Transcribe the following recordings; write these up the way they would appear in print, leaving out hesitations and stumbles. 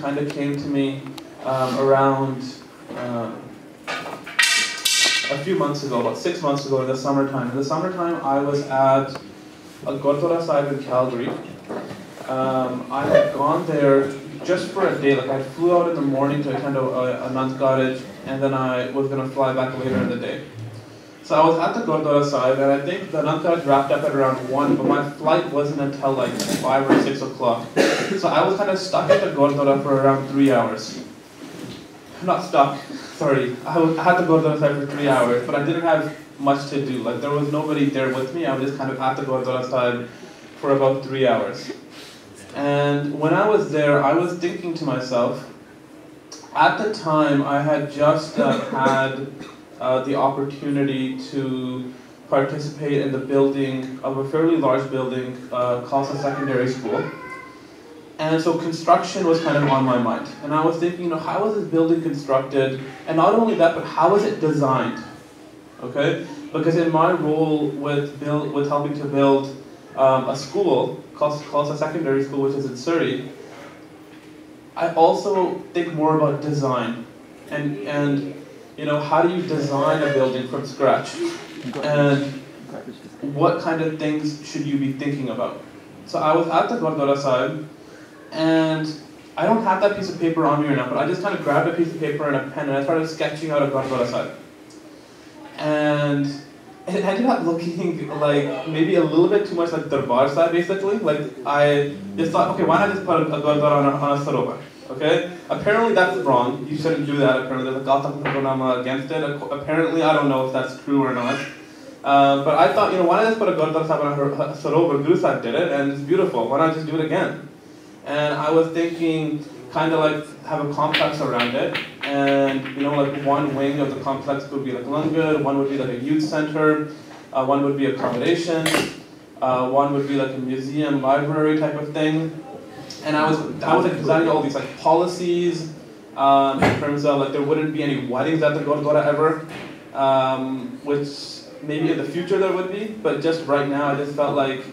kind of came to me around a few months ago, about 6 months ago in the summertime. In the summertime, I was at a Gurdwara Sahib in Calgary. I had gone there just for a day. Like I flew out in the morning to attend a Anand Karaj, and then I was going to fly back later in the day. So I was at the Gurdwara Sahib, and I think the Anand Karaj wrapped up at around 1, but my flight wasn't until like 5 or 6 o'clock. So I was kind of stuck at the Gurdwara for around 3 hours. Not stuck, sorry. I had to go to the side for 3 hours, but I didn't have much to do. Like there was nobody there with me. I was just kind of at the Gurdwara side for about 3 hours. And when I was there, I was thinking to myself, at the time I had just had the opportunity to participate in the building of a fairly large building, Khalsa Secondary School. And so construction was kind of on my mind. And I was thinking, you know, how is this building constructed? And not only that, but how is it designed? Okay? Because in my role with helping to build a school, Khalsa Secondary School, which is in Surrey, I also think more about design. And you know, how do you design a building from scratch? And what kind of things should you be thinking about? So I was at the Gurdwara Sahib, and I don't have that piece of paper on me right now, but I just kind of grabbed a piece of paper and a pen and I started sketching out a Gurdwara Sahib. And it ended up looking like maybe a little bit too much like Darbar Sahib basically. Like I just thought, okay, why not just put a Gurdwara on a sarovar? Okay? Apparently that's wrong. You shouldn't do that apparently. There's a Gautam against it. Apparently, I don't know if that's true or not. But I thought, you know, why not just put a Gurdwara Sahib on a sarovar? Guru Sahib did it and it's beautiful. Why not just do it again? And I was thinking, kind of like have a complex around it, and you know, like one wing of the complex would be like langar, one would be like a youth center, one would be accommodation, one would be like a museum, library type of thing. And I was like designing all these like policies in terms of like there wouldn't be any weddings at the Gurdwara ever, which maybe in the future there would be, but just right now I just felt like.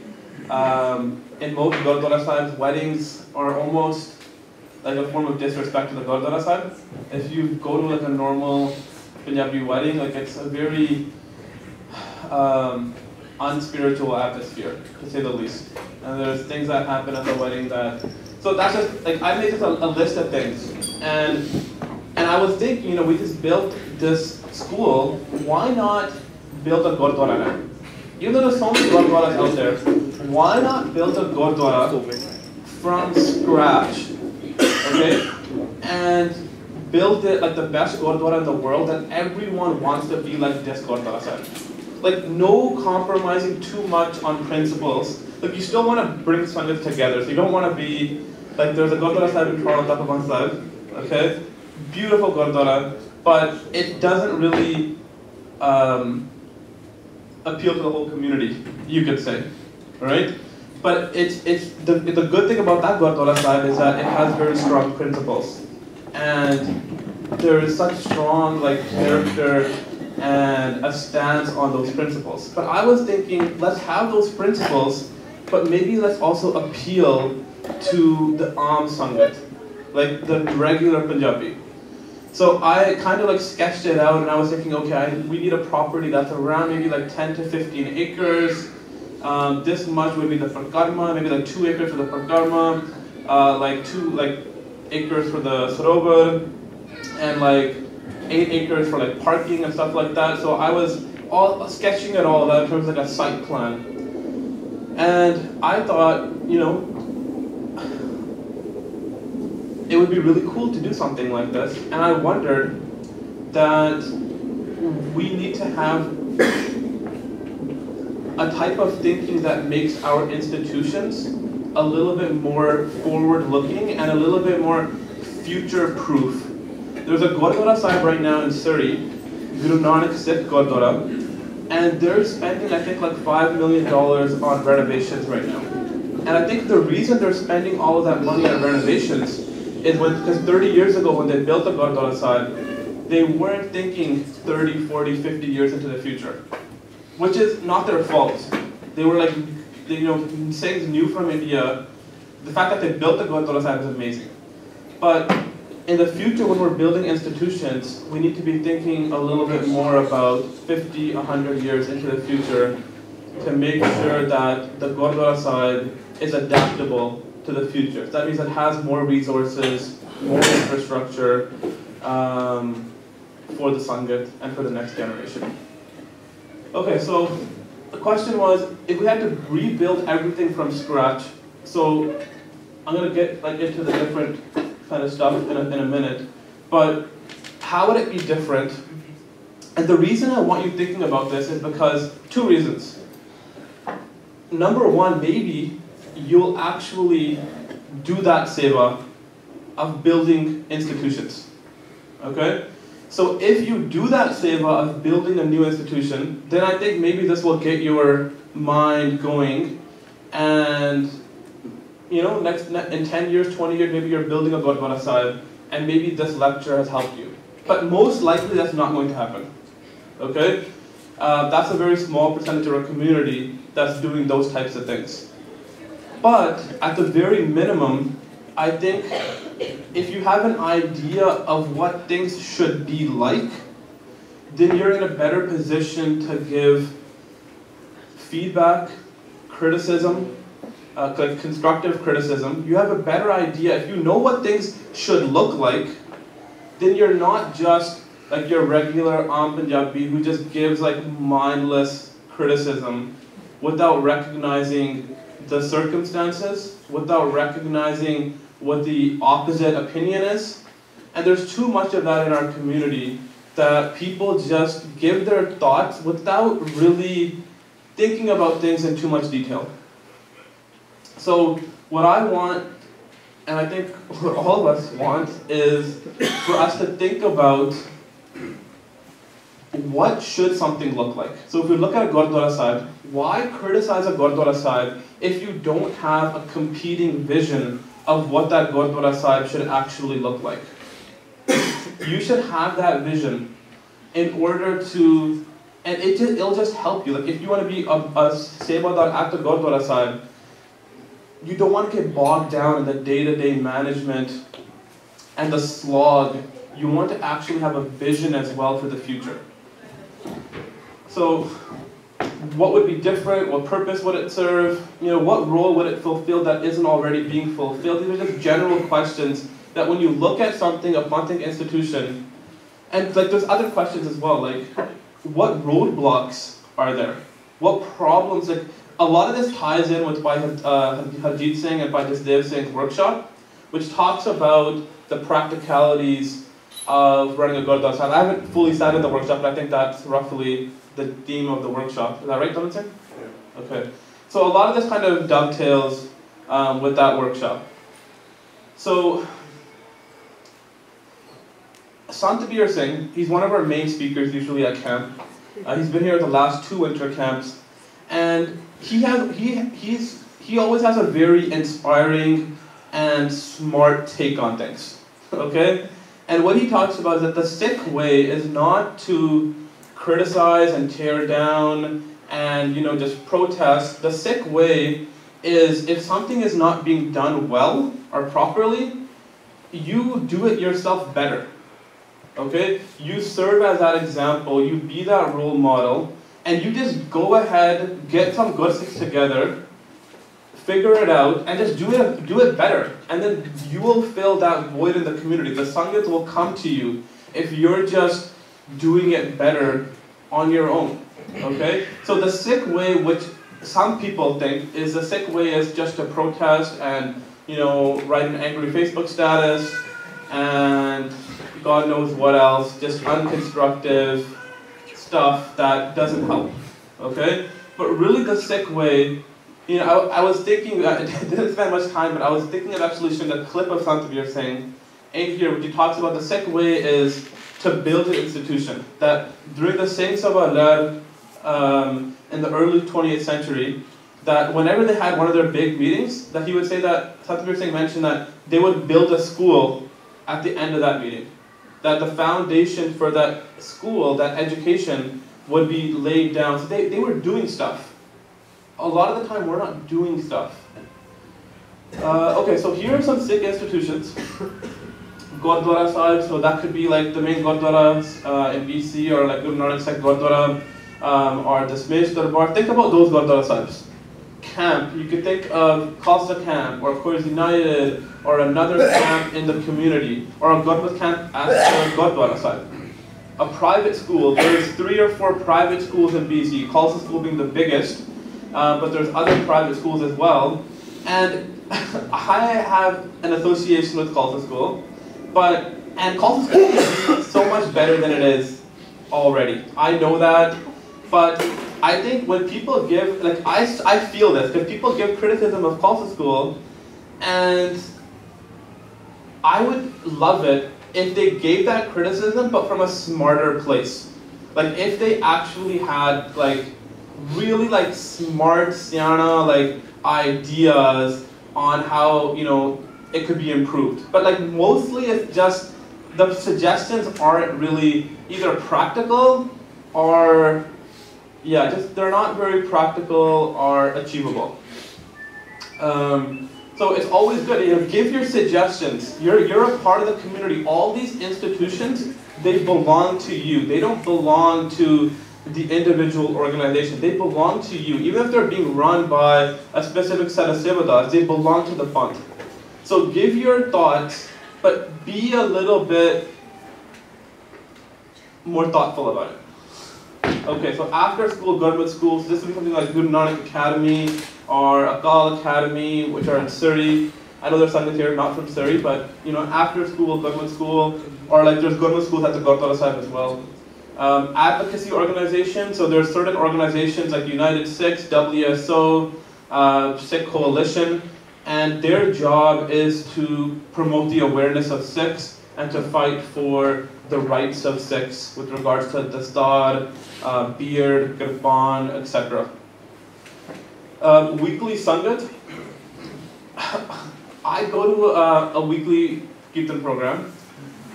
In most Gurdwara Sahibs, weddings are almost like a form of disrespect to the Gurdwara Sahib. If you go to like a normal Punjabi wedding, like it's a very unspiritual atmosphere, to say the least. And there's things that happen at the wedding that, so that's just, like I made just a list of things. And I was thinking, you know, we just built this school, why not build a Gurdwara now? Even though there's so many Gurdwaras out there, why not build a Gurdwara from scratch, okay? And build it like the best Gurdwara in the world that everyone wants to be like this Gurdwara Sahib. Like no compromising too much on principles. Like you still want to bring Sangat together, so you don't want to be, like there's a Gurdwara Sahib in Toronto, Japnaam Sahib, okay? Beautiful Gurdwara, but it doesn't really appeal to the whole community, you could say, right? But the good thing about that Gurdwara Sahib is that it has very strong principles, and there is such strong like character and a stance on those principles. But I was thinking, let's have those principles, but maybe let's also appeal to the Aam Sangat, like the regular Punjabi. So I kind of like sketched it out, and I was thinking, okay, we need a property that's around maybe like 10 to 15 acres. This much would be the Prakarma, maybe like 2 acres for the Prakarma, like 2 acres for the Sarovar, and like 8 acres for like parking and stuff like that. So I was all sketching it all out in terms of like a site plan. And I thought, you know, it would be really cool to do something like this. And I wondered that we need to have a type of thinking that makes our institutions a little bit more forward-looking and a little bit more future-proof. There's a Gurdwara Sahib right now in Surrey, Guru Nanak Sikh Gurdwara, and they're spending, I think, like $5 million on renovations right now. And I think the reason they're spending all of that money on renovations is because 30 years ago when they built the Gurdwara Sahib, they weren't thinking 30, 40, 50 years into the future, which is not their fault. They were like, you know, Singhs knew from India, the fact that they built the Gurdwara Sahib is amazing. But in the future, when we're building institutions, we need to be thinking a little bit more about 50, 100 years into the future to make sure that the Gurdwara Sahib is adaptable to the future. So that means it has more resources, more infrastructure for the Sangat and for the next generation. Okay, so the question was, if we had to rebuild everything from scratch, so I'm going to get into the different kind of stuff in a minute, but how would it be different? And the reason I want you thinking about this is because two reasons. Number one, maybe you'll actually do that seva of building institutions, okay? So if you do that seva of building a new institution, then I think maybe this will get your mind going, and you know, in 10 years, 20 years, maybe you're building a Gurdwara Sahib, and maybe this lecture has helped you. But most likely that's not going to happen, okay? That's a very small percentage of our community that's doing those types of things. But at the very minimum, I think if you have an idea of what things should be like, then you're in a better position to give feedback, criticism, constructive criticism. You have a better idea. If you know what things should look like, then you're not just like your regular Punjabi who just gives like mindless criticism without recognizing the circumstances, without recognizing what the opposite opinion is. And there's too much of that in our community that people just give their thoughts without really thinking about things in too much detail. So what I want, and I think what all of us want, is for us to think about what should something look like. So if we look at a Gurdwara Sahib, why criticize a Gurdwara Sahib if you don't have a competing vision of what that Gurdwara Sahib should actually look like? You should have that vision in order to, and it'll just help you. Like if you want to be a Sebadar at the Gurdwara Sahib, you don't want to get bogged down in the day-to-day management and the slog. You want to actually have a vision as well for the future. So what would be different? What purpose would it serve? You know, what role would it fulfill that isn't already being fulfilled? These are just general questions that when you look at something, a funding institution, and like there's other questions as well, like what roadblocks are there? What problems, like a lot of this ties in with Bhai Harjeet Singh and Bhai Jasdev Singh's workshop, which talks about the practicalities of running a Gurdwara Sahib. I haven't fully sat in the workshop, but I think that's roughly the theme of the workshop. Is that right, Dhawan Singh? Yeah. Okay. So a lot of this kind of dovetails with that workshop. So Sant Kabir Singh, he's one of our main speakers usually at camp. He's been here at the last 2 winter camps, and he always has a very inspiring and smart take on things. Okay? And what he talks about is that the Sikh way is not to criticize and tear down and just protest. The Sikh way is if something is not being done well or properly, you do it yourself better. Okay? You serve as that example, you be that role model, and you just go ahead, get some good Sikhs together, figure it out, and just do it better. And then you will fill that void in the community. The Sangat will come to you if you're just doing it better on your own. Okay? So the Sikh way, which some people think is the Sikh way is just to protest and write an angry Facebook status and God knows what else, just unconstructive stuff that doesn't help. Okay? But really the Sikh way, I was thinking, I didn't spend much time, but I was thinking of actually showing a clip of Sant Kabir Singh in here, which he talks about the Sikh way is to build an institution. That during the Singh Sabha led in the early 20th century, that whenever they had one of their big meetings, that he would say that, Sant Kabir Singh mentioned that they would build a school at the end of that meeting. That the foundation for that school, that education, would be laid down. So they were doing stuff. A lot of the time we're not doing stuff. Okay, so here are some Sikh institutions. Gurdwara Sahib, so that could be like the main Gurdwaras in BC, or like Guru Nanak Sahib Gurdwara, or the Smesh Darbar. Think about those Gurdwara Sahibs. Camp, you could think of Khalsa camp, or Course United, or another camp in the community, or a Gurdwara camp at the Gurdwara Sahib. A private school, there's 3 or 4 private schools in BC, Khalsa school being the biggest, but there's other private schools as well. And I have an association with Khalsa school, and Khalsa school can be so much better than it is already. I know that, but I think when people give, like I feel this, because people give criticism of Khalsa school, and I would love it if they gave that criticism, but from a smarter place. Like if they actually had like really like smart, siana, like ideas on how, you know, it could be improved. But like mostly it's just the suggestions aren't really either practical or, yeah, just they're not very practical or achievable. So it's always good, you know, give your suggestions. You're a part of the community. All these institutions, they belong to you. They don't belong to the individual organization. They belong to you. Even if they're being run by a specific set of sevadars, they belong to the fund. So give your thoughts, but be a little bit more thoughtful about it. Okay, so after school, Gurmat schools, this would be something like Guru Nanak Academy or Akal Academy, which are in Surrey. I know there's some here not from Surrey, but you know, after school, Gurmat school, or like there's Gurmat schools at the Gurdwara Sahib as well. Advocacy organizations, so there's certain organizations like United Sikhs, WSO, Sikh Coalition, and their job is to promote the awareness of Sikhs and to fight for the rights of Sikhs with regards to dastar, beard, kirpan, etc. Weekly Sangat. I go to a weekly Kirtan program,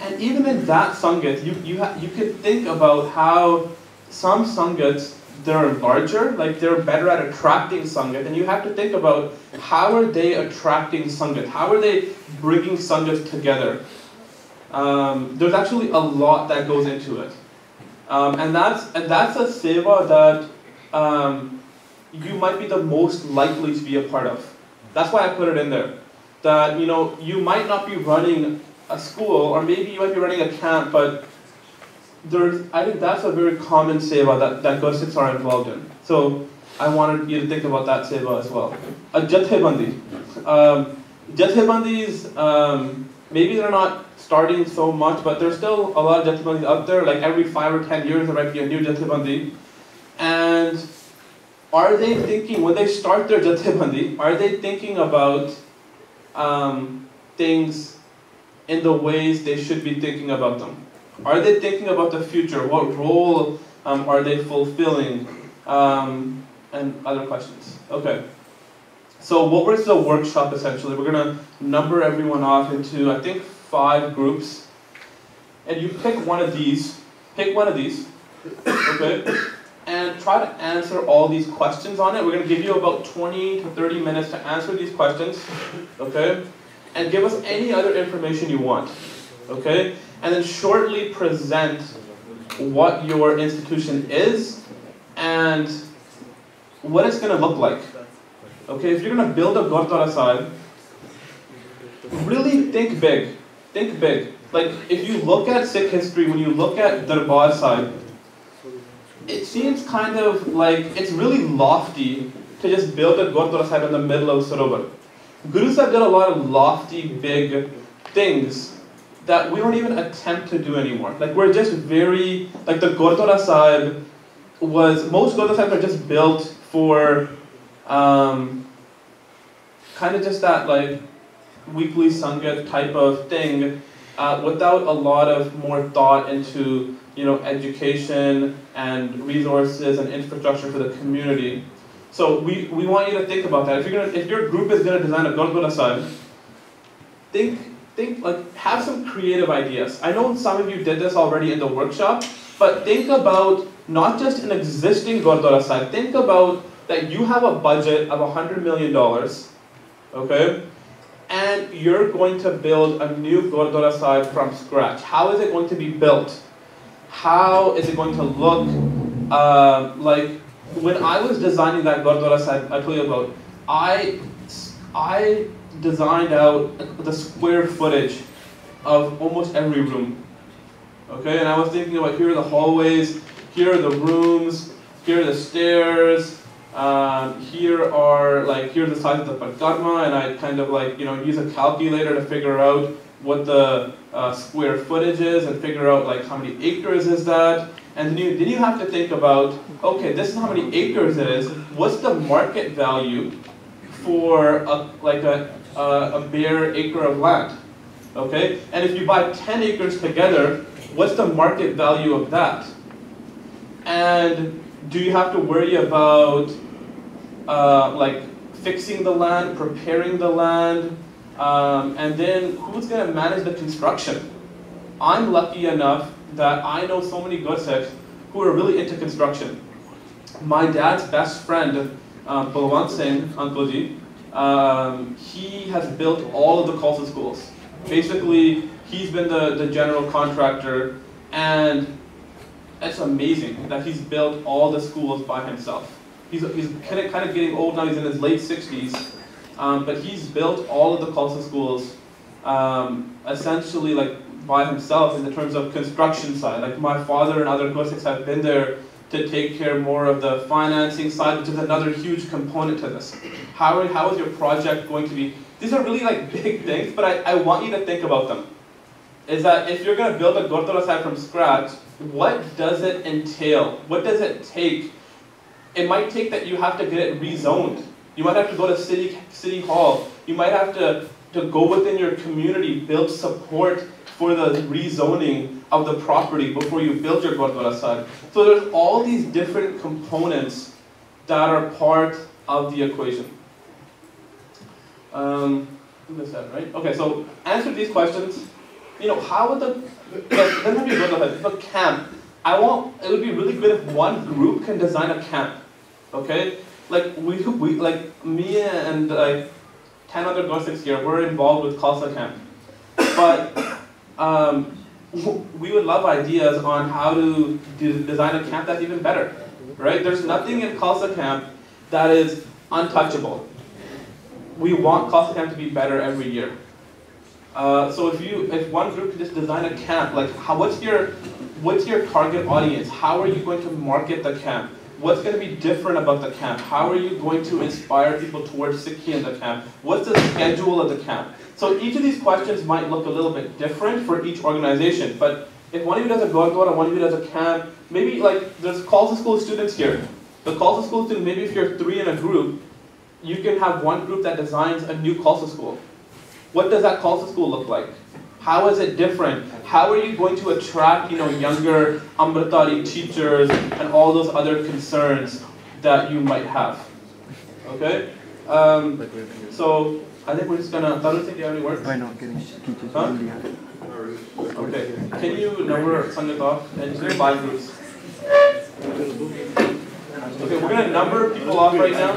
and even in that Sangat, you could think about how some Sangats, they're larger, like they're better at attracting Sangat, and you have to think about how are they attracting Sangat? How are they bringing Sangat together? There's actually a lot that goes into it. And that's a seva that you might be the most likely to be a part of. That's why I put it in there. That, you know, you might not be running a school, or maybe you might be running a camp, but I think that's a very common seva that Gursikhs are involved in. So I wanted you to think about that seva as well. A Jathebandi. Jathebandis, maybe they're not starting so much, but there's still a lot of Jathebandis out there. Like every 5 or 10 years there might be a new Jathebandi. And are they thinking, when they start their Jathebandi, are they thinking about things in the ways they should be thinking about them? Are they thinking about the future? What role are they fulfilling? And other questions. Okay. So what was the workshop essentially? We're going to number everyone off into, I think, 5 groups. And you pick one of these. Pick one of these. Okay? And try to answer all these questions on it. We're going to give you about 20 to 30 minutes to answer these questions. Okay? And give us any other information you want. Okay? And then shortly present what your institution is and what it's going to look like. Okay, if you're going to build a Gurdwara Sahib, really think big. Think big. Like, if you look at Sikh history, when you look at Darbar Sahib, it seems kind of like it's really lofty to just build a Gurdwara Sahib in the middle of Sarovar. Guru Sahib did a lot of lofty, big things that we don't even attempt to do anymore. Like, we're just very, like the Gurdwara Sahib most Gurdwara Sahibs are just built for kind of just that like weekly Sangat type of thing without a lot of more thought into, you know, education and resources and infrastructure for the community. So we want you to think about that. If your group is going to design a Gurdwara Sahib, think like, have some creative ideas. I know some of you did this already in the workshop, but think about not just an existing Gurdwara Sahib. Think about that you have a budget of $100 million, okay? and you're going to build a new Gurdwara Sahib from scratch. How is it going to be built? How is it going to look? Like when I was designing that Gurdwara Sahib I told you about, I designed out the square footage of almost every room. Okay, and I was thinking about here are the hallways, here are the rooms, here are the stairs, here's the size of the Padkarma, and I kind of like, use a calculator to figure out what the square footage is and figure out like how many acres is that. And then you have to think about, okay, this is how many acres it is. What's the market value for a bare acre of land? Okay, and if you buy 10 acres together, what's the market value of that? And do you have to worry about like fixing the land, preparing the land, and then who's going to manage the construction? I'm lucky enough that I know so many Gursikhs who are really into construction. My dad's best friend, Balwant Singh, Uncle Ji, he has built all of the Khalsa schools. Basically, he's been the general contractor, and it's amazing that he's built all the schools by himself. He's kind of getting old now, he's in his late 60s, but he's built all of the Khalsa schools essentially like by himself in the terms of construction side. Like my father and other Gursikhs have been there to take care more of the financing side, which is another huge component to this. How is your project going to be? These are really like big things, but I want you to think about them. Is that if you're going to build a Gurdwara Sahib from scratch, what does it entail? What does it take? It might take that you have to get it rezoned. You might have to go to city hall. You might have to go within your community, build support for the rezoning of the property before you build your Gurdwara Sahib. So there's all these different components that are part of the equation. I think that's that, right? Okay, so answer these questions. How would the camp? It would be really good if one group can design a camp. Okay, like we like me and like 10 other Gursikhs here, we're involved with Khalsa camp, but we would love ideas on how to design a camp that's even better. Right? There's nothing in Khalsa camp that is untouchable. We want Khalsa camp to be better every year. So if one group could just design a camp, like what's your target audience? How are you going to market the camp? What's going to be different about the camp? How are you going to inspire people towards Sikhi in the camp? What's the schedule of the camp? So each of these questions might look a little bit different for each organization, but if one of you does a Gurdwara, one of you does a camp, maybe like there's Khalsa school students here. The Khalsa school student, maybe if you're 3 in a group, you can have one group that designs a new Khalsa school. What does that Khalsa school look like? How is it different? How are you going to attract, younger Amritari teachers and all those other concerns that you might have? Okay? So I think we're just gonna. Tarun, do you have any words? Why not getting teachers? Huh? Okay. Can you number Sangat off and just 5 groups? Okay, we're gonna number people off right now.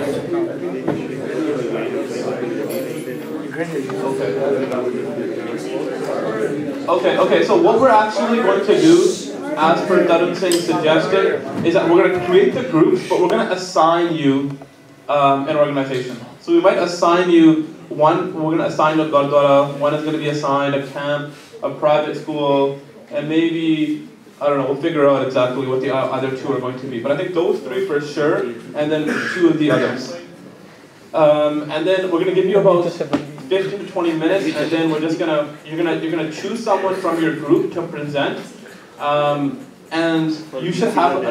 Okay, so what we're actually going to do, as per Tarun Singh's suggestion, is that we're going to create the groups, but we're going to assign you an organization. So we might assign you we're going to assign a Gurdwara, one is going to be assigned a camp, a private school, and maybe, I don't know, we'll figure out exactly what the other 2 are going to be. But I think those 3 for sure, and then 2 of the others. And then we're going to give you about 15 to 20 minutes, and then we're just you're gonna choose someone from your group to present, and you should have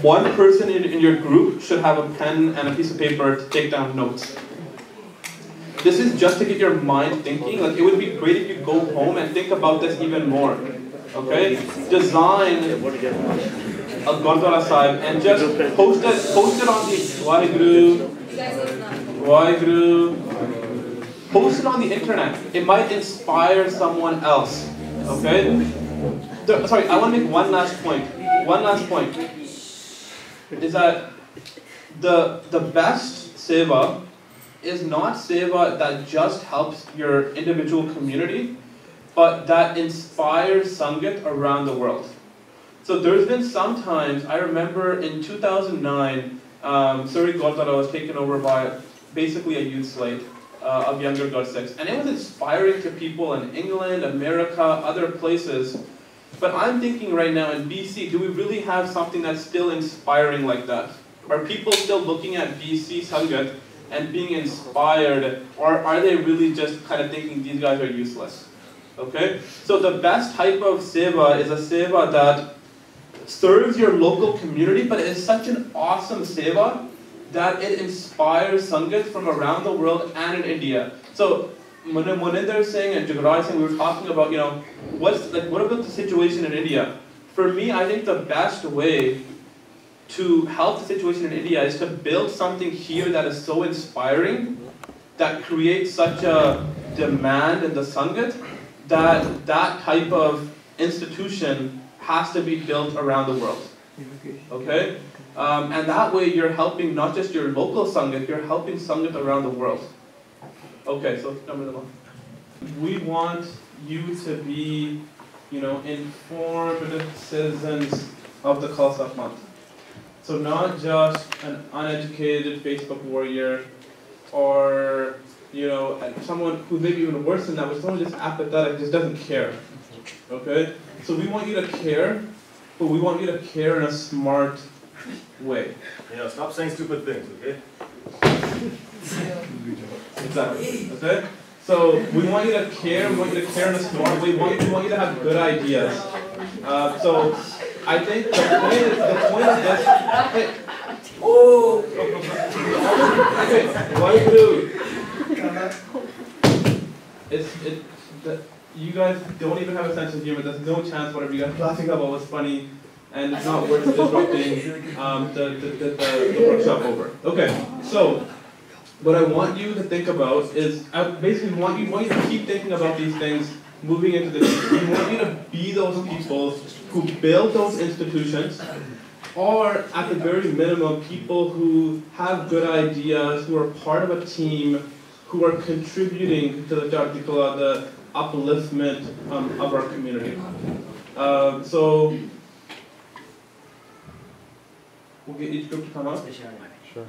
one person in your group should have a pen and a piece of paper to take down notes. This is just to get your mind thinking. Like it would be great if you go home and think about this even more. Okay, design a Gurdwara Sahib and just post it on the Waheguru. Post it on the internet. It might inspire someone else. Okay? Sorry, I want to make one last point. One last point is that the best seva is not seva that just helps your individual community, but that inspires Sangat around the world. So there's been some times, I remember in 2009, Surrey Gurdwara was taken over by basically a youth slate of younger Gursikhs, and it was inspiring to people in England, America, other places. But I'm thinking right now in BC, do we really have something that's still inspiring like that? Are people still looking at BC Sangat and being inspired, or are they really just kind of thinking these guys are useless? Okay? So the best type of seva is a seva that serves your local community, but it is such an awesome seva that it inspires Sangat from around the world and in India. So Muninder Singh and Jagraj Singh, we were talking about, what about the situation in India? For me, I think the best way to help the situation in India is to build something here that is so inspiring, that creates such a demand in the Sangat, that that type of institution has to be built around the world. Okay? And that way you're helping not just your local Sangat, you're helping Sangat around the world. Okay, so number one. We want you to be, informative citizens of the Khalsa month. So not just an uneducated Facebook warrior, or someone who's maybe even worse than that, but someone just apathetic, just doesn't care. Okay? So we want you to care, but we want you to care in a smart way. Stop saying stupid things, okay? Exactly. Okay? So we want you to care, we want you to care in a smart way, we want you to have good ideas. So I think the point of this. Hey. Oh! Okay, what do? You guys don't even have a sense of humor. There's no chance whatever you guys are laughing about was funny, and it's not worth disrupting the workshop over. Okay, so what I want you to think about is, I basically want you to keep thinking about these things moving into the future. We want you to be those people who build those institutions, or at the very minimum, people who have good ideas, who are part of a team, who are contributing to the upliftment of our community. So we'll get each group to come up. Sure.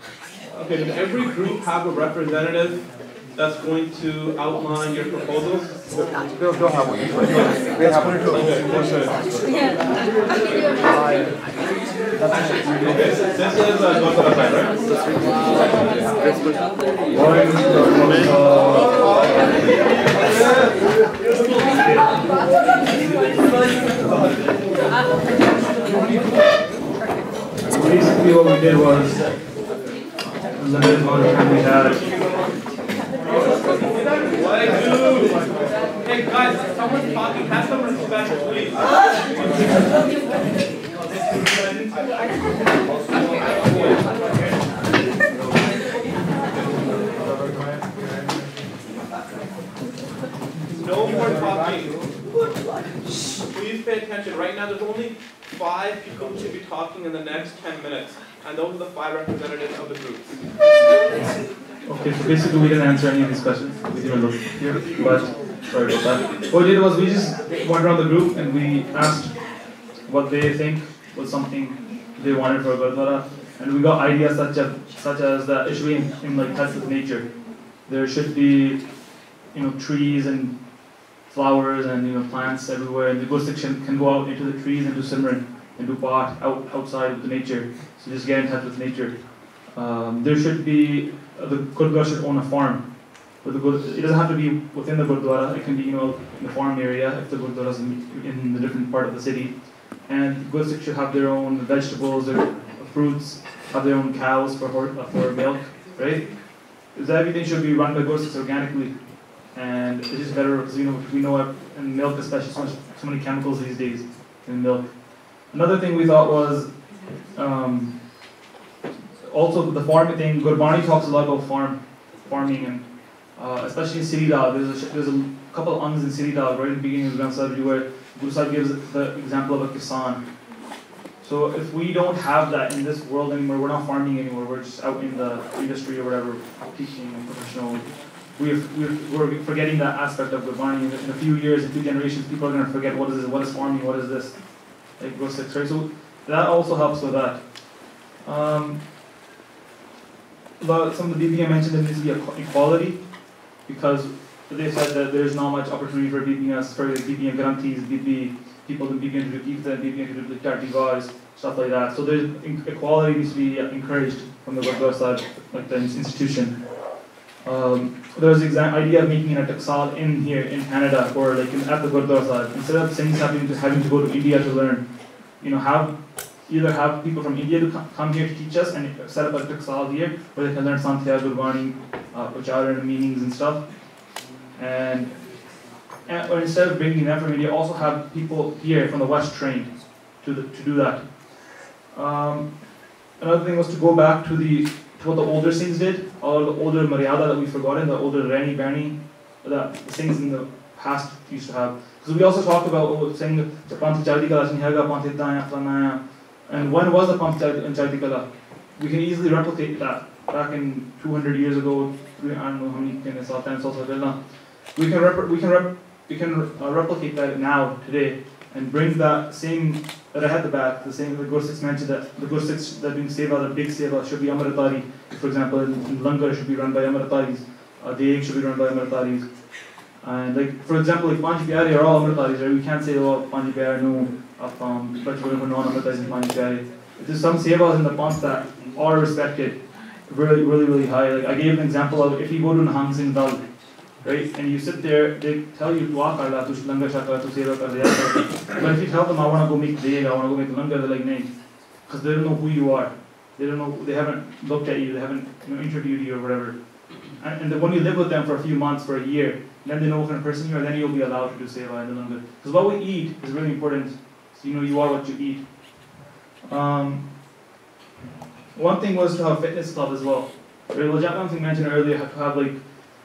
Okay, does every group have a representative that's going to outline your proposals? They'll have one. They have one. Okay, this is Gurdwara side, Basically what we did was the limited amount of time we had. What I do? Hey guys, someone's talking. Have some respect, please. No more talking. Please pay attention. Right now, there's only 5 people who should be talking in the next 10 minutes, and those are the 5 representatives of the groups. Okay, so basically we didn't answer any of these questions. We didn't look here, but sorry about that. What we did was we just went around the group and we asked what they think was something they wanted for Gurdwara, and we got ideas such as that it should be in like touch with nature. There should be, trees and flowers and plants everywhere, and the Gursikh can go out into the trees and do simran and do path outside with the nature. So just get in touch with nature. There should be the Gurdwara should own a farm. It doesn't have to be within the Gurdwara. It can be in the farm area if the Gurdwara is in the different part of the city. And Gursikh should have their own vegetables, their fruits, have their own cows for milk, right? Because everything should be run by Gursikhs organically. And it's just better because we know in milk especially so many chemicals these days in milk. Another thing we thought was also the farming thing. Gurbani talks a lot about farming, and especially in Siri Dal. There's a couple of angs in Siri Dal right in the beginning of the Granth Sahib where Guru Sahib gives the example of a kisan. So if we don't have that in this world anymore, we're not farming anymore, we're just out in the industry or whatever, teaching and professional. We're forgetting that aspect of Gurbani. In a few years, in 2 generations, people are going to forget what is this, what is farming, what is this. Like go 6, right? So that also helps with that. Some of the BPM mentioned there needs to be equality, because they said that there's not much opportunity for BPM as far as BPM guarantees, people in BPM to do pizza, BPM to do charity guards, stuff like that. So there's equality needs to be encouraged from the Gurdwara side, like the institution. There's the idea of making a taksal in here in Canada or like at the Gurdwara side. Instead of Singhs having to go to India to learn, either have people from India to come here to teach us and set up a taksal here where they can learn Santhya, Gurbani, Ucharan, meanings and stuff. Or instead of bringing them from India, also have people here from the West trained to do that. Another thing was to go back to what the older Singhs did, all the older Maryada that we've forgotten, the older Rani, Bani, that the Singhs in the past used to have. Because we also talked about saying Panth Chardi Kala, Shinhaga, Panth Daya, Flanaya. And when was the Panth Chardi Kala? We can easily replicate that back in 200 years ago. I don't know how many times also. We can replicate that now, today, and bring that same Rahat back, the same the Gursix mentioned that the Gursix that doing Seva, the big Seva should be Amritari. For example, in Langar should be run by Amritaris, the egg should be run by Amritaris. And like, for example, like Panji Pyare are all Amritaris, right? We can't say, oh, Panji Pyare, no, but we're non-Amritaris in Panji Pyare. There's some Sevas in the Panth that are respected really high. Like I gave an example of if you go to Nahang Singh Dal, right, and you sit there, they tell you dua karla, tu langar shakla, tu seva karla. But if you tell them I want to go make deg, I want to go make langar, they're like, nahin, because they don't know who you are. They don't know. They haven't looked at you. They haven't interviewed you or whatever. And when you live with them for a few months, for a year, then they know what kind of person you are. Then you'll be allowed to do seva in the langar. Because what we eat is really important. So you are what you eat. One thing was to have a fitness club as well. Right? Well, Japnaam mentioned earlier to have like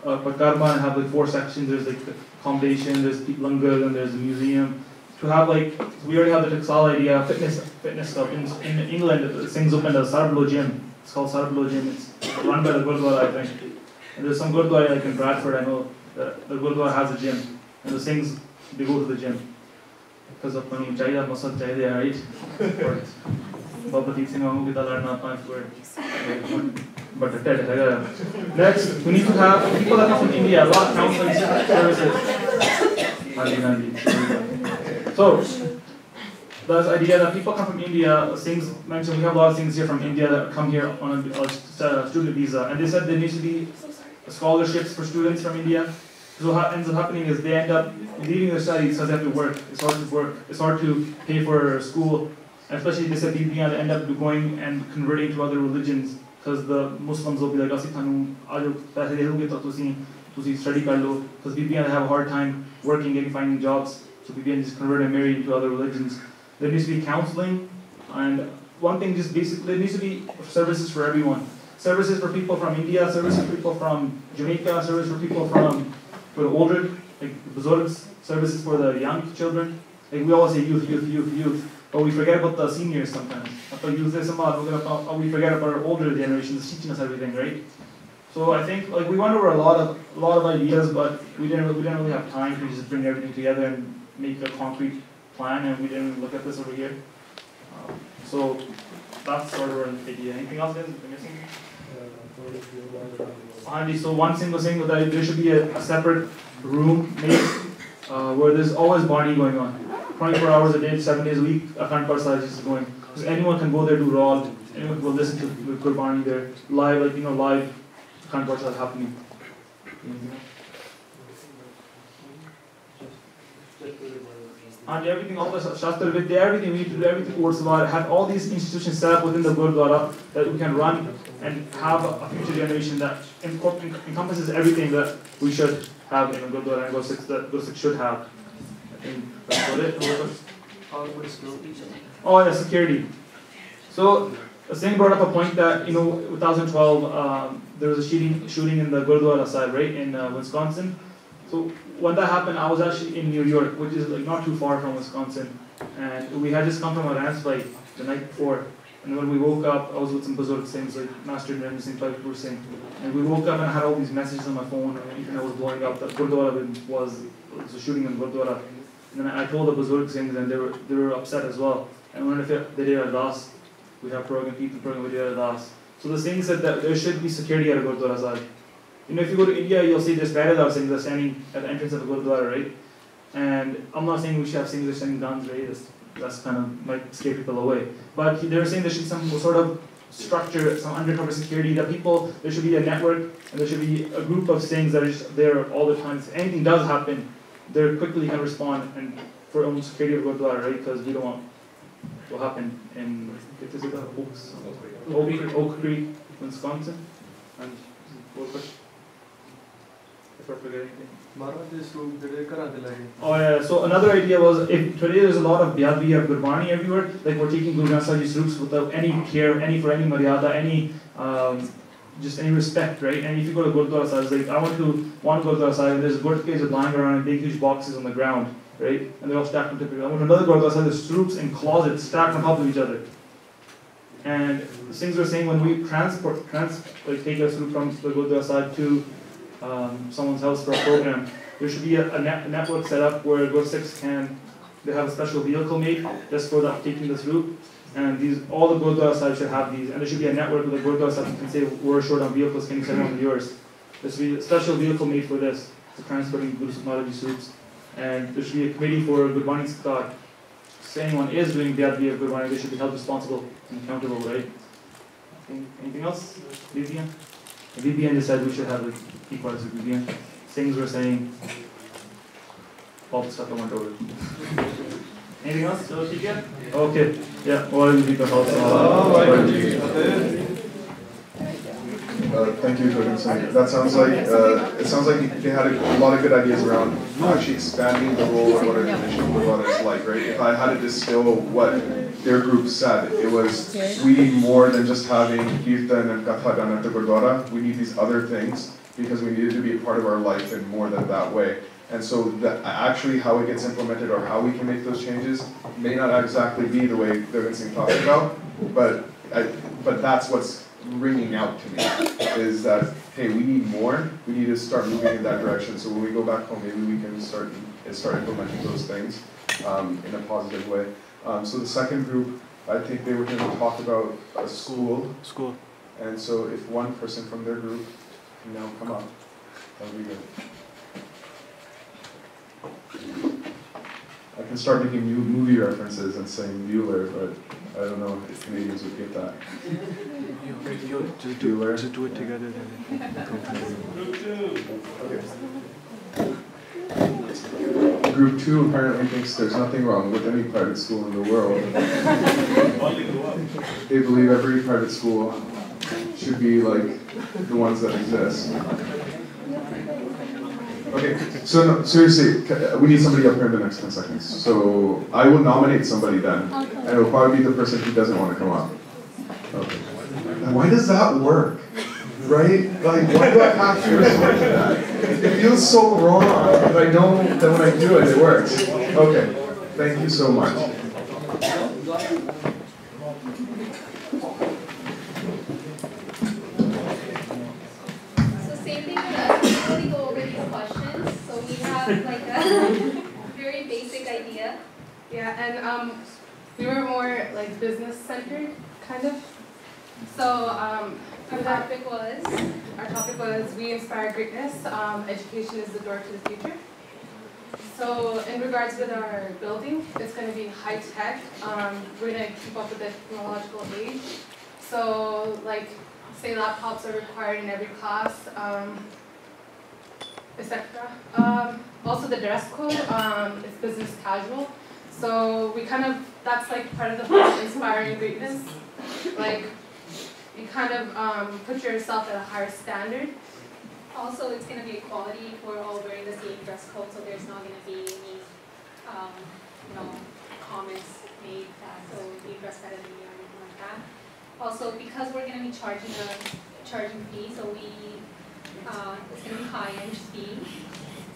Pakarma and have like 4 sections. There's like the accommodation, there's langar, and there's the museum. To have like, we already have the Taksal idea, fitness club. In England, Singh's opened a Sarblo gym. It's called Sarblo gym. It's run by the Gurdwara, I think. And there's some Gurdwara like in Bradford, I know that the Gurdwara has a gym. And the Singhs, they go to the gym. Because of money, Chaya, Masad Chaya, right? Baba Deep Singh Mamu kita learn not five word. But next, we need to have people that come from India, a lot of counseling services. So, there's the idea that people come from India. Singhs mentioned we have a lot of Singhs here from India that come here on a student visa, and they said there needs to be scholarships for students from India. So what ends up happening is they end up leaving their studies because they have to work. It's hard to work. It's hard to pay for school. And especially they said they end up going and converting to other religions because the Muslims will be like, study kar lo. Because they have a hard time working and finding jobs. So people just convert and marry into other religions. There needs to be counseling. And one thing just basically, there needs to be services for everyone. Services for people from India, services for people from Jamaica, services for people for the older, like Buzurgs, services for the young children. Like we always say youth. But we forget about the seniors sometimes. We forget about our older generations teaching us everything, right? So I think like we went over a lot of ideas, but we didn't really have time to just bring everything together and make a concrete plan, and we didn't look at this over here. So that's sort of our idea. Anything else guys we're missing? So one single thing that there should be a separate room made where there's always body going on. 24 hours a day, 7 days a week, Akhand Parsad is going. Because anyone can go there, do raw, anyone can go listen to Gurbani there, live, live Akhand Parsad happening. And everything, all the Shastra Vidya, everything, we need to do everything towards Samaj, have all these institutions set up within the Gurdwara that we can run and have a future generation that encompasses everything that we should have in the Gurdwara and Gursik should have. I think that's about it. Oh yeah, security. So Singh brought up a point that 2012 there was a shooting in the Gurdwara side, right, in Wisconsin. So when that happened, I was actually in New York, which is like not too far from Wisconsin, and we had just come from a dance flight the night before. And when we woke up, I was with some Buzurg Singhs, like Master Narendra Singh, Pur Singh. And we woke up and I had all these messages on my phone, and internet was blowing up that Gurdwara was a shooting in Gurdwara. And then I told the Buzurg Singhs, and they were upset as well. And when they did Ardas, we have program, we did Ardas. So the Singh said that there should be security at a Gurdwara Sahib. You know, if you go to India, you'll see there's Paradar Singhs that are standing at the entrance of a Gurdwara, right? And I'm not saying we should have Singhs that are standing guns, right? That's kind of might scare people away. But they were saying there should be some sort of structure, some undercover security, that there should be a network, and there should be a group of Singhs that are just there all the time. If anything does happen, they're quickly going to respond and for own security of Gurdwara, right? Because we don't want what happened in Oak Creek, Wisconsin. And what question? If I forget anything. Oh yeah, so another idea was, if today there's a lot of Biadbi or Gurbani everywhere, like we're taking Guru Granth Sahib Ji's troops without any care, for any maryada, just any respect, right? And if you go to Gurdwara Sahib, like I went to one Gurdwara Sahib, there's gurdwaras lying around in big huge boxes on the ground, right? And they're all stacked on top of each other. I went to another Gurdwara Sahib, there's troops in closets stacked on top of each other. And the things were saying, when we take us through from the Gurdwara Sahib to someone's house for a program, there should be a network set up where Gursikhs they have a special vehicle made just for that, taking this route. And all the Gurdwara Sahib should have these, and there should be a network where the Gurdwara Sahib can say, we're short on vehicles, can you send one of yours? There should be a special vehicle made for this, for transporting Guru Maharaj Ji's troops. And there should be a committee for Gurbani Sikar. So anyone is doing Biadbi or Gurbani, they should be held responsible and accountable, right? Anything else? VBN? VBN decided we should have like key parts of VBN. Things were saying all the stuff I went over. Anything else? So okay. Yeah. Thank you, Gordon. That sounds like it sounds like they had a lot of good ideas around actually expanding the role of what a traditional Gurdwara is like, right? If I had to distill what their group said, it was we need more than just having kirtan and katha done at the Gurdwara. We need these other things because we need it to be a part of our life in more than that way. And so actually how it gets implemented or how we can make those changes may not exactly be the way Devin Singh talked about, but that's what's ringing out to me, is that, hey, we need more, we need to start moving in that direction. So when we go back home, maybe we can start implementing those things in a positive way. So the second group, I think they were going to talk about a school. And so if one person from their group can now come up, that would be good. I can start making movie references and saying Bueller, but I don't know if Canadians would get that. Bueller. Just do it together then. Okay. Group 2 apparently thinks there's nothing wrong with any private school in the world. They believe every private school should be like the ones that exist. Okay, so no, seriously, we need somebody up here in the next 10 seconds. So I will nominate somebody then, and it will probably be the person who doesn't want to come up. Okay. And why does that work? Right? Like, why do I have to respond to that? It feels so wrong, but I know that when I do it, it works. Okay, thank you so much. Like a very basic idea. Yeah, and we were more like business centered, kind of. So our topic was we inspire greatness. Education is the door to the future. So in regards with our building, it's going to be high tech. We're going to keep up with the technological age. So like, say laptops are required in every class. Etc. Also the dress code is business casual. So we kind of, that's like part of the whole inspiring greatness. Like you kind of put yourself at a higher standard. Also it's going to be equality. We're all wearing the same dress code, so there's not going to be any comments made that we dress better than me or anything like that. Also because we're going to be charging fee, so it's going to be high-end fee.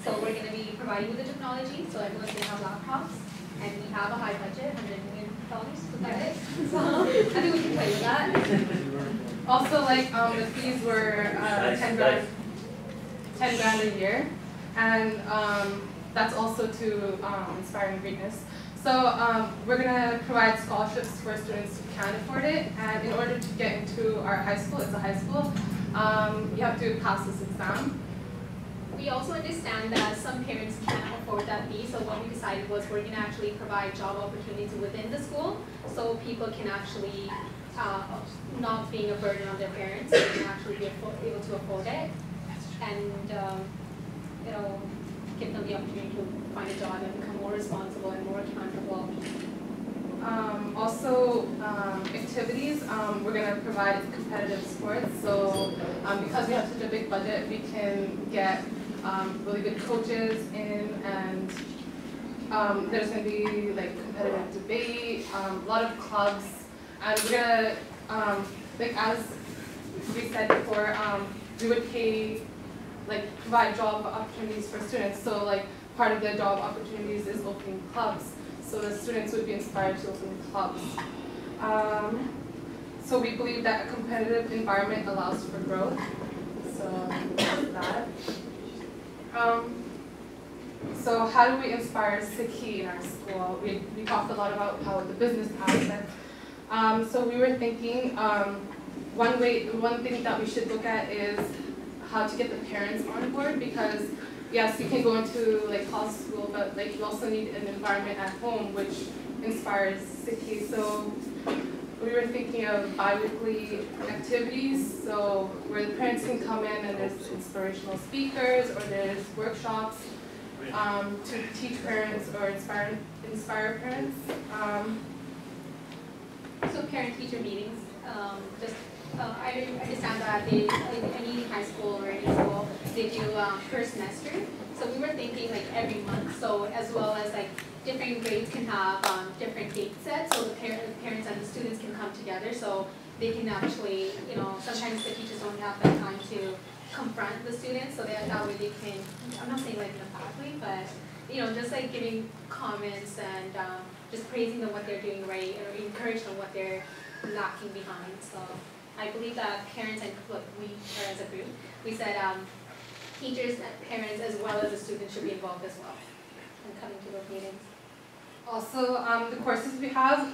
So we're going to be providing with the technology, so everyone's going to have laptops. and we have a high budget, $100 million to look at it. So I think we can play with that. Also, like the fees were 10 grand a year, and that's also to Inspiring Greatness. So we're gonna provide scholarships for students who can't afford it, and in order to get into our high school, it's a high school, you have to pass this exam. We also understand that some parents can't afford that fee, so what we decided was we're gonna actually provide job opportunities within the school, so people can actually, not being a burden on their parents, they can actually be able to afford it, and it'll give them the opportunity to find a job and become more responsible and more accountable. Also, activities, we're going to provide competitive sports. So because we have such a big budget, we can get really good coaches in, and there's going to be like competitive debate, a lot of clubs, and we're going to, like as we said before, we would pay, like provide job opportunities for students. So like part of the job opportunities is opening clubs. So the students would be inspired to open clubs. So we believe that a competitive environment allows for growth. So that's that. So how do we inspire Sikhi in our school? We talked a lot about how the business aspect. So we were thinking one thing that we should look at is how to get the parents on board, because yes, you can go into like Khalsa school, but like you also need an environment at home which inspires Sikhi. So we were thinking of bi-weekly activities, so where the parents can come in and there's inspirational speakers or there's workshops to teach parents or inspire parents. So parent-teacher meetings, I understand that they, in any high school or any school, they do per semester. So we were thinking like every month, so as well as like different grades can have different date sets, so the parents and the students can come together, so they can actually, you know, sometimes the teachers don't have that time to confront the students, so that way they can, I'm not saying like in a bad way, but you know, just like giving comments and just praising them what they're doing right, or encourage them what they're lacking behind. So I believe that parents and we, or as a group, we said teachers and parents as well as the students should be involved as well in coming to those meetings. Also, the courses we have,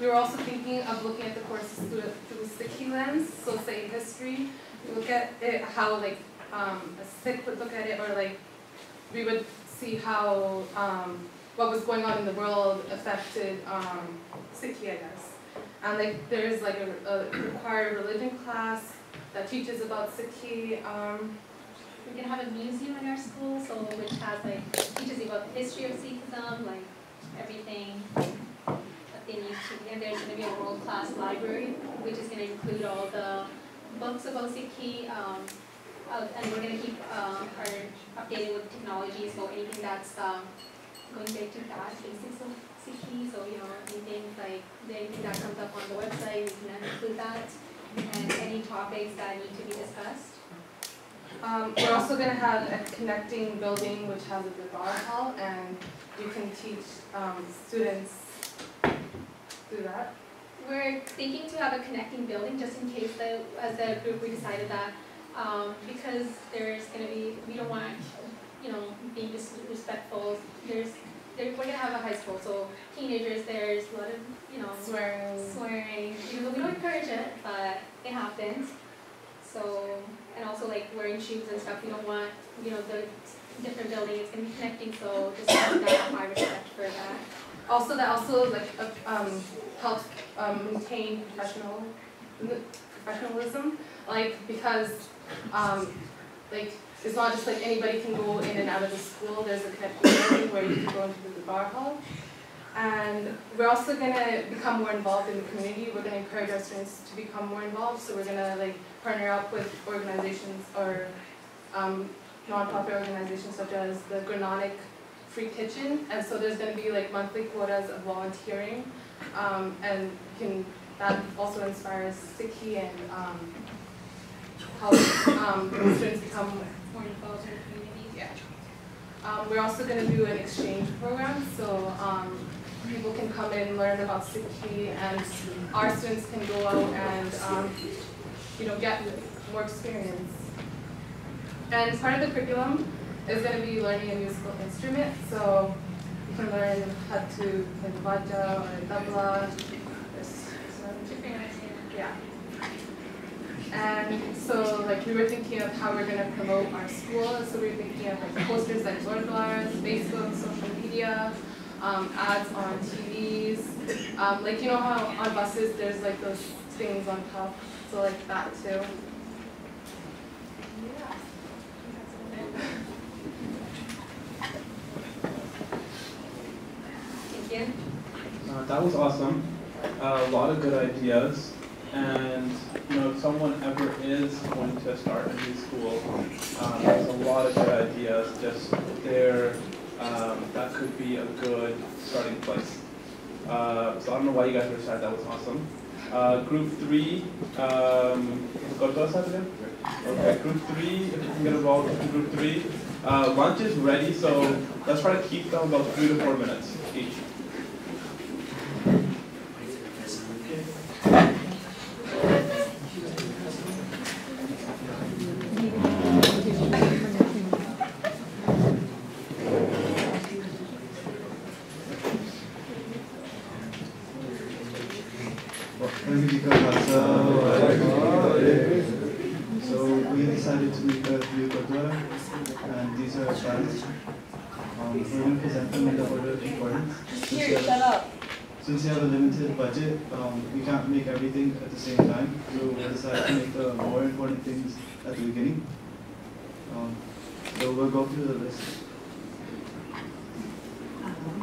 we were also thinking of looking at the courses through the Sikhi lens, so say history. We look at it how like a Sikh would look at it, or like we would see how what was going on in the world affected Sikhi, I guess. And like there's like a required religion class that teaches about Sikhi. We can have a museum in our school, so which has like teaches you about the history of Sikhism, like everything that they need to. And there's going to be a world-class library, which is going to include all the books about Sikhi, and we're going to keep updated with technology. So anything that's going back to that basics of Sikhi, so you know anything like anything that comes up on the website, we can include that, and any topics that need to be discussed. We're also going to have a connecting building which has a bar hall, and you can teach students through that. We're thinking to have a connecting building just in case, as a group, we decided that because there's going to be, we don't want, you know, being disrespectful. We're going to have a high school, so teenagers, there's a lot of, you know, swearing. Even though we don't encourage it, but it happens. So, and also like wearing shoes and stuff, we don't want, you know, the different building, it's going to be connecting, so just have that high respect for that. Also, that also like helps maintain professionalism, like because like it's not just like anybody can go in and out of the school. There's a connecting building where you can go into the bar hall. And we're also going to become more involved in the community. We're going to encourage our students to become more involved. So we're going to like partner up with organizations or nonprofit organizations such as the Granonic Free Kitchen. And so there's going to be like monthly quotas of volunteering. And that also inspires Sikhi and helps students become More involved in the community. Yeah. We're also going to do an exchange program, so people can come in, learn about Sikhi, and our students can go out and get more experience. And part of the curriculum is going to be learning a musical instrument, so you can learn how to play the vaja or tabla. Yeah. And so we were thinking of how we're going to promote our school. So we were thinking of posters like Gurdwaras, Facebook, social media, ads on TVs. How on buses there's those things on top. So that too. Yeah. Thank you. That was awesome. A lot of good ideas. And if someone ever is going to start a new school, there's a lot of good ideas just there. That could be a good starting place. So I don't know why you guys were sad. That was awesome. Group 3, go to us again? Okay, group 3, if you can get involved in group 3. Lunch is ready, so let's try to keep them about 3 to 4 minutes each. So we decided to make a few gurdwara, and these are our plans. We're going to present them in the order of importance. Since we have a limited budget, we can't make everything at the same time, so we decided to make the more important things at the beginning. So we'll go through the list.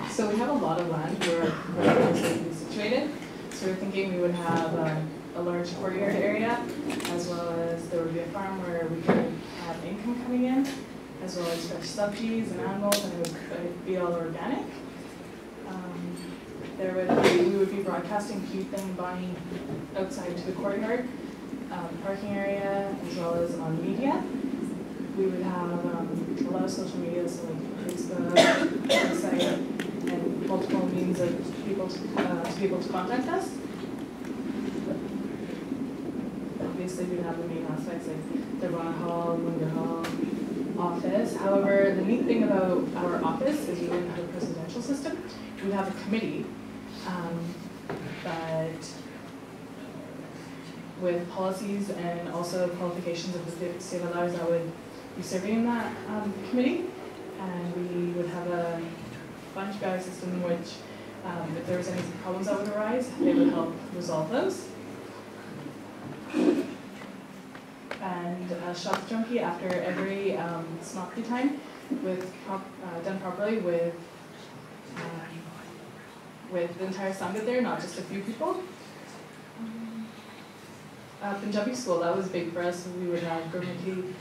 So we have a lot of land where we're safely situated. So we're thinking we would have a large courtyard area, as well as there would be a farm where we could have income coming in, as well as fresh subsies and animals, and it would be all organic. We would be broadcasting Keith and Bonnie outside to the courtyard, parking area, as well as on media. We would have a lot of social media, so like Facebook, website, and multiple means of people to be able to contact us. Obviously, we'd have the main aspects like the Rana Hall, Munger Hall, office. However, the neat thing about our office is we wouldn't have a presidential system. We'd have a committee, but with policies and also qualifications of the state allowers that would be serving in that committee. And we would have a bunch guide system which, if there was any problems that would arise, they would help resolve those. And a shock junkie after every Smakti time, done properly with the entire Sangat there, not just a few people. Punjabi school, that was big for us. We would have Gurmukhi,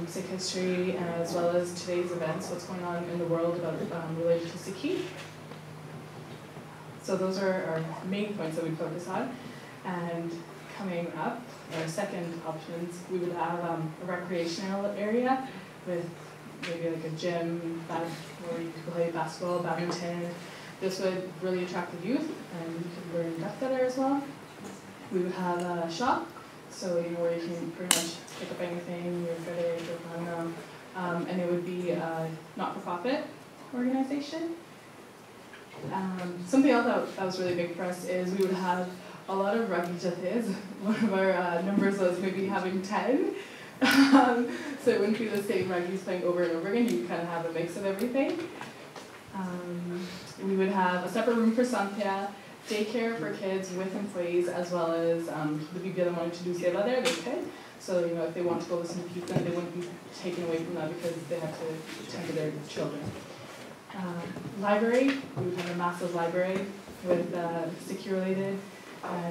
Sikh history, as well as today's events, what's going on in the world about related to Sikhi. So those are our main points that we focus on. And coming up, our second options, we would have a recreational area with maybe like a gym, where you could play basketball, badminton. This would really attract the youth, and you could learn Dutch there as well. We would have a shop, so where you can pretty much pick up anything, your credit, your phone, and it would be a not-for-profit organization. Something else that was really big for us is we would have a lot of rugby jathis. One of our numbers was maybe having 10. So it wouldn't be the same rugby's playing over and over again. You kind of have a mix of everything. We would have a separate room for Santhya, daycare for kids with employees, as well as the people that wanted to do seva there, they could. So if they want to go listen to Kirtan, they wouldn't be taken away from that because they have to tend to their children. Library, we would have a massive library with secure-related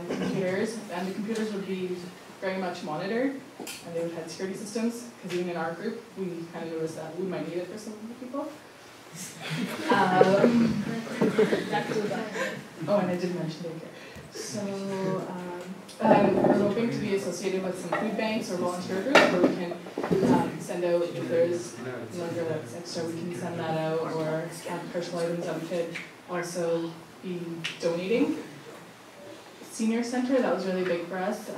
computers, and the computers would be very much monitored, and they would have security systems, because even in our group, we kind of noticed that we might need it for some of the people. Oh, and I did mention daycare. So, And we're hoping to be associated with some food banks or volunteer groups where we can send out, if there's lumber that's extra, we can send that out, or personal items that we could also be donating. Senior center, that was really big for us,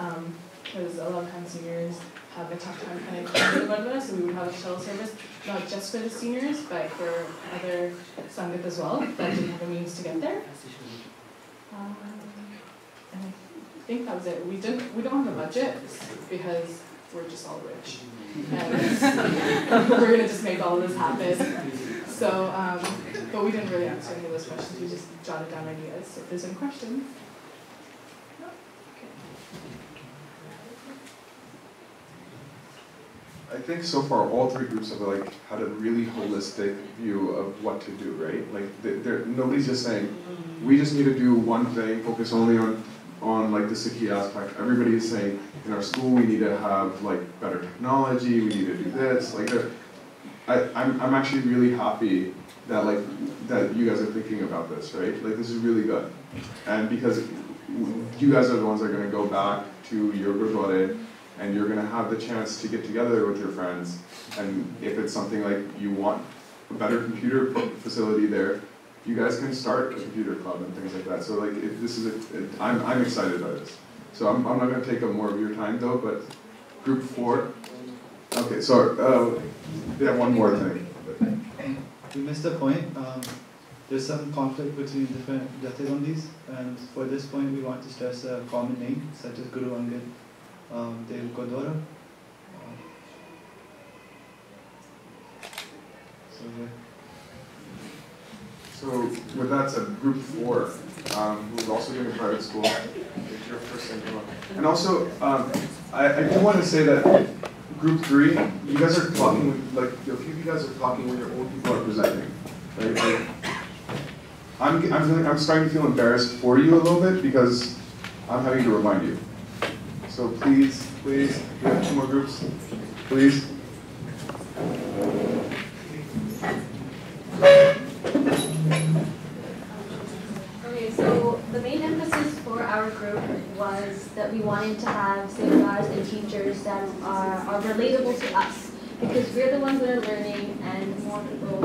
because a lot of times seniors have a tough time kind of coming to Guadalajara, so we would have a shuttle service, not just for the seniors, but for other Sanghat as well, that didn't have a means to get there. And I think that was it. We don't have a budget because we're just all rich. And we're gonna just make all of this happen. So, but we didn't really answer any of those questions. We just jotted down ideas. So if there's any questions. I think so far all three groups have like had a really holistic view of what to do, right? Like nobody's just saying, we just need to do one thing, focus only on like the Sikhi aspect. Everybody is saying, in our school we need to have like better technology, we need to do this. Like I'm actually really happy that that you guys are thinking about this, right? Like this is really good. And because you guys are the ones that are gonna go back to your Gurdwara, and you're going to have the chance to get together with your friends, and if it's something like you want a better computer facility there, you guys can start a computer club and things like that. So like, this is I'm excited about this. So I'm not going to take up more of your time though, but group 4. Okay, so we have one more thing. You missed a point. There's some conflict between different Jathebandis, and for this point we want to stress a common name, such as Guru Angad Dev Gurdwara. So with that said, group 4, who's also doing a private school, it's your first thing. And also, I do want to say that group 3, you guys are talking with, like, a few of you guys are talking when your own people are presenting, right? Like, I'm starting to feel embarrassed for you a little bit because I'm having to remind you. So please, we have 2 more groups, please. Okay, so the main emphasis for our group was that we wanted to have safeguards and teachers that are relatable to us, because we're the ones that are learning, and more people,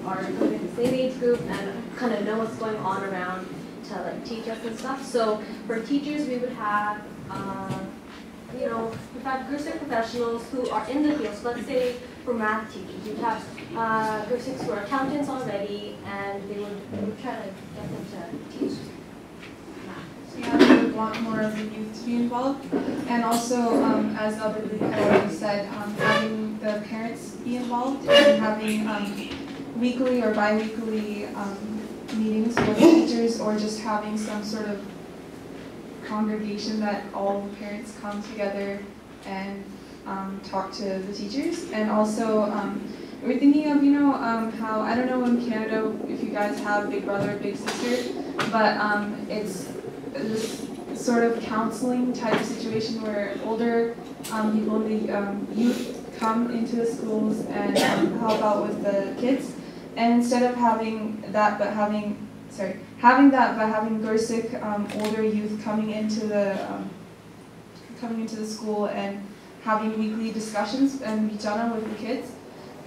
are in the same age group and kind of know what's going on around to like teach us and stuff. So for teachers, we would have, we've had Gursikh professionals who are in the field. So let's say for math teachers, you'd have Gursikhs who are accountants already, and we would try to get them to teach math. So yeah, we would want more of the youth to be involved, and also, as Albert had already said, having the parents be involved and having weekly or bi-weekly meetings with teachers, or just having some sort of congregation that all the parents come together and talk to the teachers. And also, we're thinking of, how, I don't know in Canada if you guys have Big Brother, Big Sister, but it's this sort of counseling type situation where older people, the youth, come into the schools and help out with the kids. And instead of having that, but having Gursikh older youth coming into the school and having weekly discussions and vichara with the kids.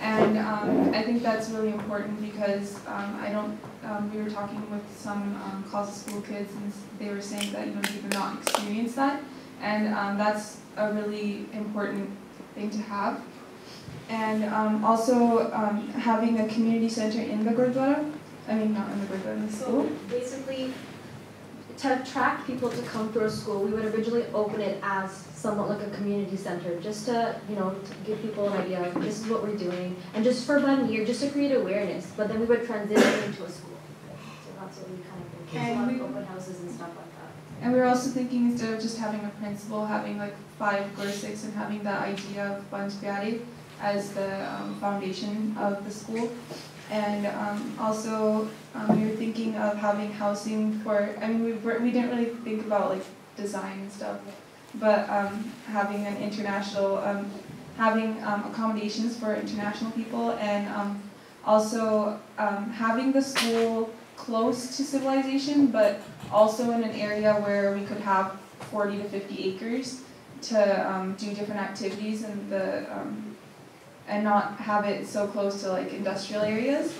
And I think that's really important because we were talking with some Khalsa school kids, and they were saying that they did not experience that, and that's a really important thing to have. And also having a community center in the Gurdwara. I mean, not in the Gurdwara, in the school. So basically, to attract people to come to our school, we would originally open it as somewhat like a community center, just to, to give people an idea of this is what we're doing, and just for 1 year, just to create awareness. But then we would transition into a school. So that's what we kind of did. A lot of open houses and stuff like that. And we were also thinking, instead of just having a principal, having like 5 Gursikhs and having that idea of Banj Pyare as the foundation of the school. And also, we were thinking of having housing for, we didn't really think about like design and stuff, but having an international, having accommodations for international people, and also having the school close to civilization, but also in an area where we could have 40 to 50 acres to do different activities and not have it so close to like industrial areas.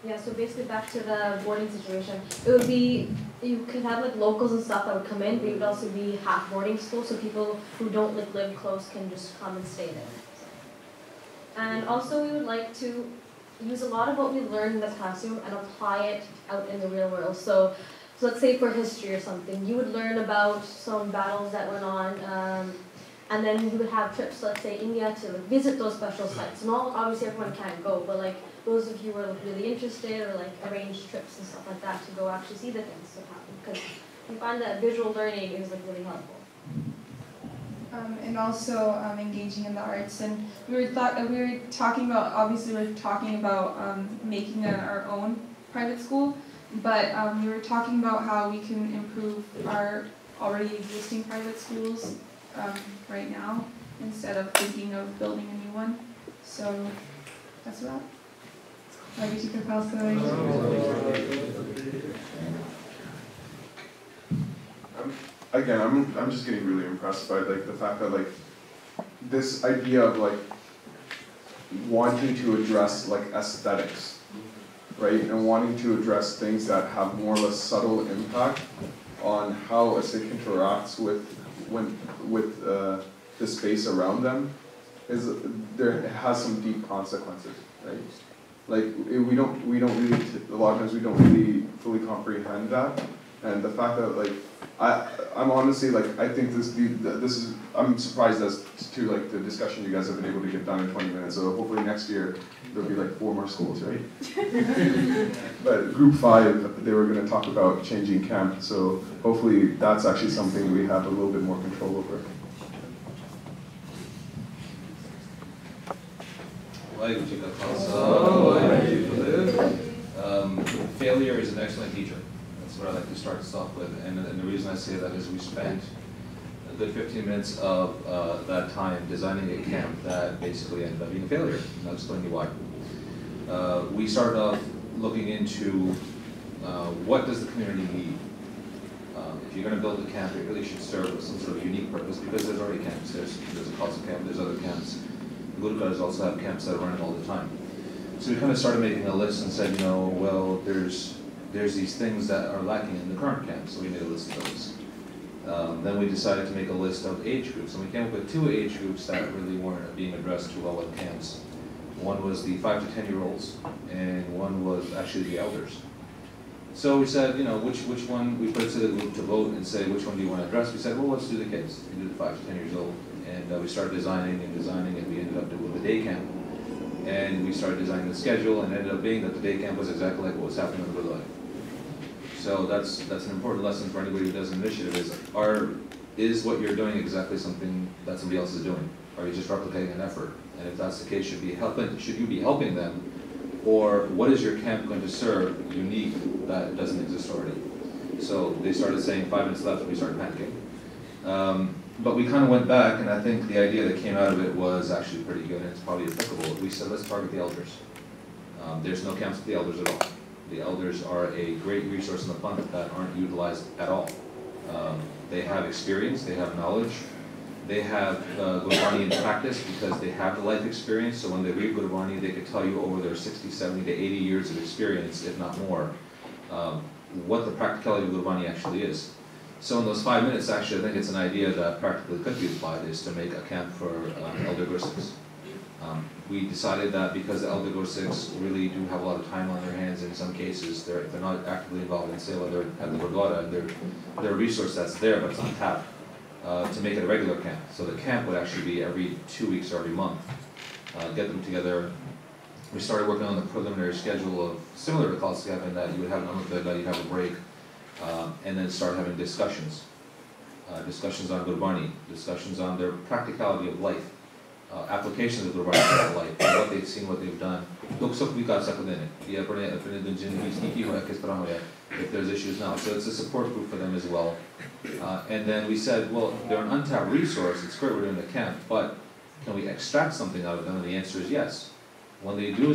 Yeah, so basically back to the boarding situation, it would be, you could have like locals and stuff that would come in, but it would also be half boarding school, so people who don't like live close can just come and stay there. And also we would like to use a lot of what we learned in the classroom and apply it out in the real world. So let's say for history or something, you would learn about some battles that went on, and then we would have trips, let's say India, to like, visit those special sites. Not obviously everyone can't go, but like those of you who are like, really interested or like arrange trips and stuff like that to go actually see the things that happen. Because we find that visual learning is like really helpful. And also engaging in the arts, and we were talking about making our own private school, but we were talking about how we can improve our already existing private schools right now instead of thinking of building a new one. So that's that. Lagi juga Khalsa. Again, I'm just getting really impressed by like the fact that like this idea of like wanting to address like aesthetics, right, and wanting to address things that have more of a subtle impact on how a Sikh interacts with the space around them it has some deep consequences, right? Like we don't really a lot of times we don't really fully comprehend that, and the fact that like I'm honestly like I think this is I'm surprised as to like the discussion you guys have been able to get done in 20 minutes. So hopefully next year there'll be like 4 more schools, right? But group 5 they were going to talk about changing camp, so hopefully that's actually something we have a little bit more control over. Failure is an excellent teacher. That's what I like to start us off with, and the reason I say that is we spent a good 15 minutes of that time designing a camp that basically ended up being a failure, and I'll explain to you why. We started off looking into what does the community need. If you're going to build a camp, it really should serve with some sort of unique purpose, because there's already camps. There's a Khalsa camp, there's other camps. The Gurukharas also have camps that are running all the time. So we kind of started making a list and said, you know, well, there's these things that are lacking in the current camp, so we made a list of those. Then we decided to make a list of age groups, and we came up with 2 age groups that really weren't being addressed too well at camps. One was the 5 to 10-year-olds, and one was actually the elders. So we said, you know, which one, we put it to the group to vote and say, which one do you want to address? We said, well, let's do the kids. We did the 5 to 10 years old, and we started designing, and we ended up doing the day camp. And we started designing the schedule, and it ended up being that the day camp was exactly like what was happening in the Bhai. So that's an important lesson for anybody who does an initiative is what you're doing exactly something that somebody else is doing? Or are you just replicating an effort? And if that's the case, should you be helping them? Or what is your camp going to serve unique that doesn't exist already? So they started saying 5 minutes left, and we started panicking. But we kind of went back, and I think the idea that came out of it was actually pretty good, and it's probably applicable. We said, let's target the elders. There's no camps for the elders at all. The elders are a great resource in the fund that aren't utilized at all. They have experience, they have knowledge, they have Gurbani in practice because they have the life experience, so when they read Gurbani, they could tell you over their 60, 70 to 80 years of experience, if not more, what the practicality of Gurbani actually is. So in those 5 minutes, actually, I think it's an idea that practically could be applied, is to make a camp for elder Gursikhs. We decided that because the elder Gursikhs really do have a lot of time on their hands in some cases, they're not actively involved in seva, they're at the Gurdwara, and they're a resource that's there, but it's on tap, to make it a regular camp. So the camp would actually be every 2 weeks or every month. Get them together. We started working on the preliminary schedule of, similar to Khalsa camp, in that you would have an Amrit, you'd have a break, and then start having discussions. Discussions on Gurbani, discussions on their practicality of life, applications of Gurbani to their life, what they've seen, what they've done. If there's issues now. So it's a support group for them as well. And then we said, well, they're an untapped resource, it's great we're doing the camp, but can we extract something out of them? And the answer is yes. When they do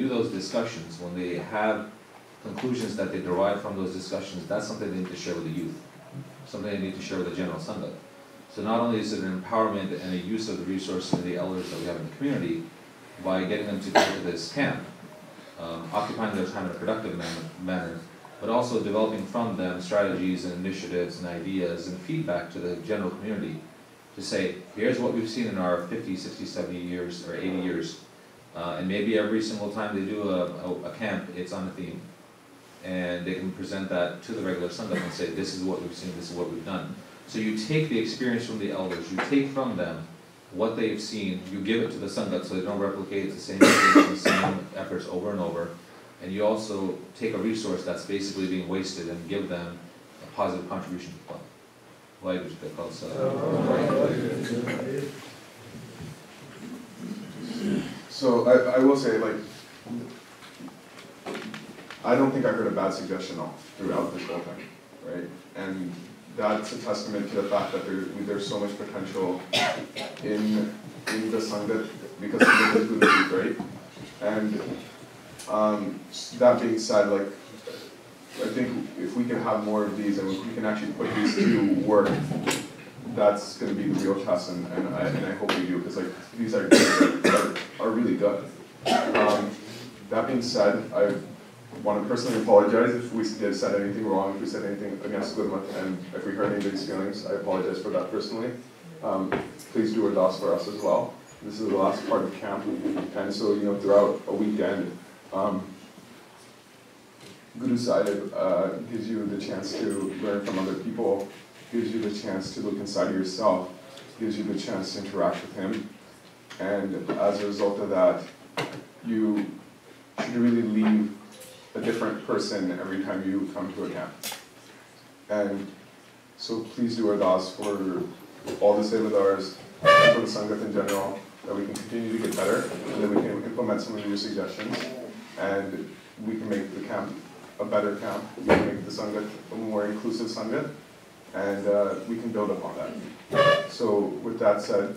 those discussions, when they have conclusions that they derive from those discussions, that's something they need to share with the youth, something they need to share with the general Sangha. So not only is it an empowerment and a use of the resources and the elders that we have in the community by getting them to go to this camp, occupying their time in a productive manner, but also developing from them strategies and initiatives and ideas and feedback to the general community to say, here's what we've seen in our 50, 60, 70 years or 80 years. And maybe every single time they do a camp, it's on a theme. And they can present that to the regular Sangha and say, this is what we've seen, this is what we've done. So you take the experience from the elders, you take from them what they've seen, you give it to the Sangha so they don't replicate the same mistakes and the same efforts over and over. And you also take a resource that's basically being wasted and give them a positive contribution to the club. Language that Khalsa. So I will say, like, I don't think I heard a bad suggestion throughout this whole thing, right? And that's a testament to the fact that there's so much potential in the Sangha because of the youth, right? And that being said, like, I think if we can have more of these and if we can actually put these to work, that's going to be the real test, and I hope we do, because like these are really good. That being said, I want to personally apologize if we did said anything wrong, if we said anything against Gurmat, and if we hurt anybody's feelings. I apologize for that personally. Please do ardas for us as well. This is the last part of camp, and so throughout a weekend, Guru Sahib gives you the chance to learn from other people, gives you the chance to look inside of yourself, gives you the chance to interact with him, and as a result of that, you should really leave a different person every time you come to a camp. And so please do ardas for all the Sevadars, and for the Sangat in general, that we can continue to get better, and that we can implement some of your suggestions, and we can make the camp a better camp, we can make the Sangat a more inclusive Sangat, and we can build upon that. So with that said,